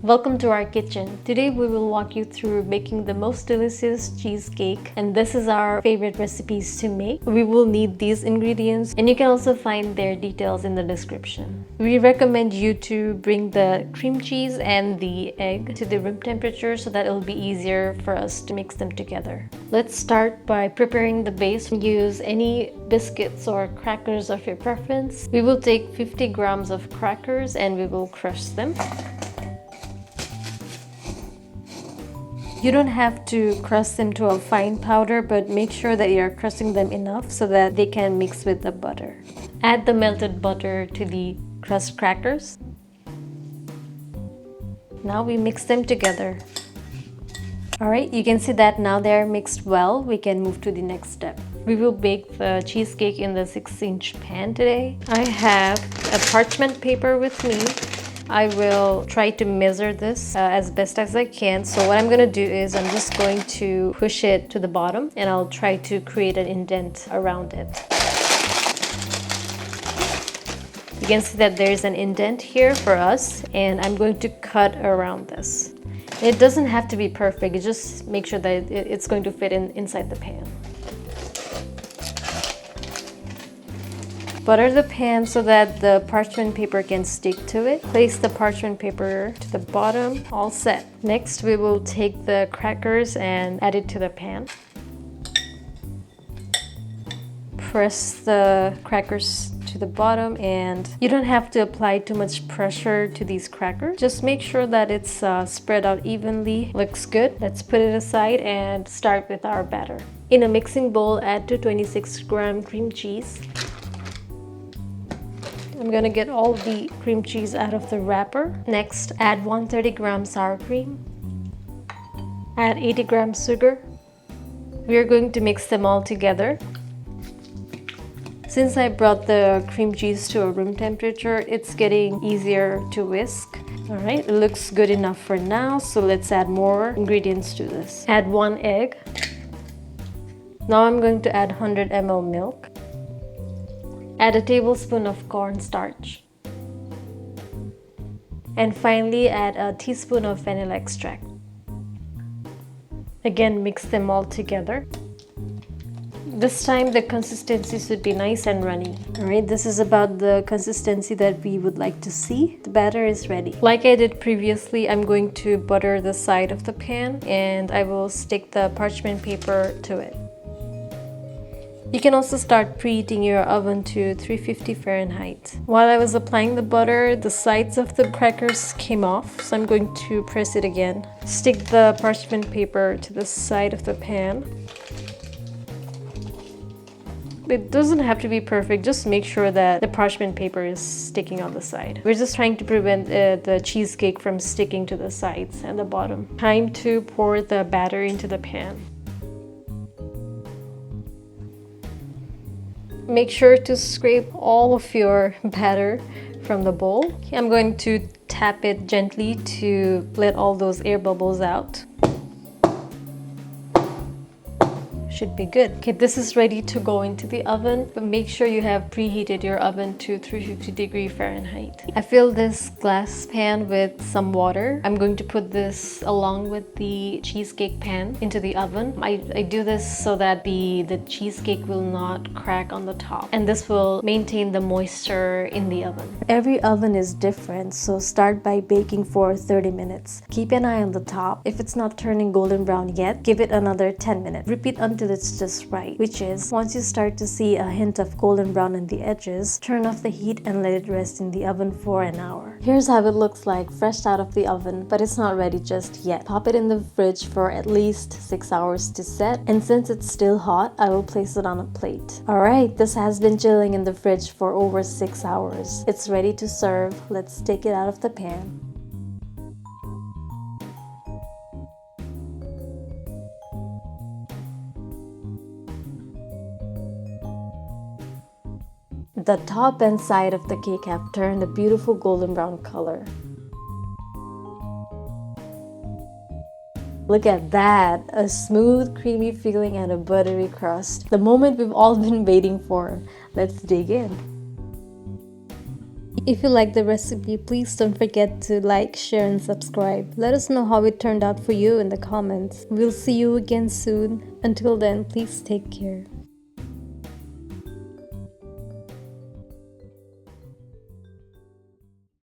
Welcome to our kitchen. Today we will walk you through making the most delicious cheesecake, and this is our favorite recipes to make. We will need these ingredients and you can also find their details in the description. We recommend you to bring the cream cheese and the egg to the room temperature so that it will be easier for us to mix them together. Let's start by preparing the base. Use any biscuits or crackers of your preference. We will take 50 grams of crackers and we will crush them. You don't have to crush them to a fine powder, but make sure that you're crushing them enough so that they can mix with the butter. Add the melted butter to the crushed crackers. Now we mix them together. Alright, you can see that now they're mixed well. We can move to the next step. We will bake the cheesecake in the 6-inch pan today. I have a parchment paper with me. I will try to measure this as best as I can. So what I'm going to do is I'm just going to push it to the bottom and I'll try to create an indent around it. You can see that there's an indent here for us and I'm going to cut around this. It doesn't have to be perfect, you just make sure that it's going to fit inside the pan. Butter the pan so that the parchment paper can stick to it. Place the parchment paper to the bottom, all set. Next, we will take the crackers and add it to the pan. Press the crackers to the bottom and you don't have to apply too much pressure to these crackers. Just make sure that it's spread out evenly. Looks good. Let's put it aside and start with our batter. In a mixing bowl, add 226-gram cream cheese. I'm gonna get all the cream cheese out of the wrapper. Next, add 130 grams sour cream. Add 80 grams sugar. We are going to mix them all together. Since I brought the cream cheese to a room temperature, it's getting easier to whisk. Alright, it looks good enough for now, so let's add more ingredients to this. Add 1 egg. Now I'm going to add 100 ml milk. Add a tablespoon of cornstarch. And finally, add a teaspoon of vanilla extract. Again, mix them all together. This time the consistency should be nice and runny. Alright, this is about the consistency that we would like to see. The batter is ready. Like I did previously, I'm going to butter the side of the pan and I will stick the parchment paper to it. You can also start preheating your oven to 350 Fahrenheit. While I was applying the butter, the sides of the crackers came off, so I'm going to press it again. Stick the parchment paper to the side of the pan. It doesn't have to be perfect, just make sure that the parchment paper is sticking on the side. We're just trying to prevent the cheesecake from sticking to the sides and the bottom. Time to pour the batter into the pan. Make sure to scrape all of your batter from the bowl. I'm going to tap it gently to let all those air bubbles out. Should be good. Okay, this is ready to go into the oven, but make sure you have preheated your oven to 350 Fahrenheit. I fill this glass pan with some water. I'm going to put this along with the cheesecake pan into the oven. I do this so that the cheesecake will not crack on the top, and this will maintain the moisture in the oven. Every oven is different, so start by baking for 30 minutes. Keep an eye on the top. If it's not turning golden brown yet, give it another 10 minutes. Repeat until it's just right, which is once you start to see a hint of golden brown on the edges, turn off the heat and let it rest in the oven for an hour. Here's how it looks like fresh out of the oven, but it's not ready just yet. Pop it in the fridge for at least 6 hours to set, and since it's still hot, I will place it on a plate. Alright, this has been chilling in the fridge for over 6 hours. It's ready to serve. Let's take it out of the pan. The top and side of the cake have turned a beautiful golden brown color. Look at that! A smooth, creamy feeling and a buttery crust. The moment we've all been waiting for. Let's dig in. If you like the recipe, please don't forget to like, share and subscribe. Let us know how it turned out for you in the comments. We'll see you again soon. Until then, please take care.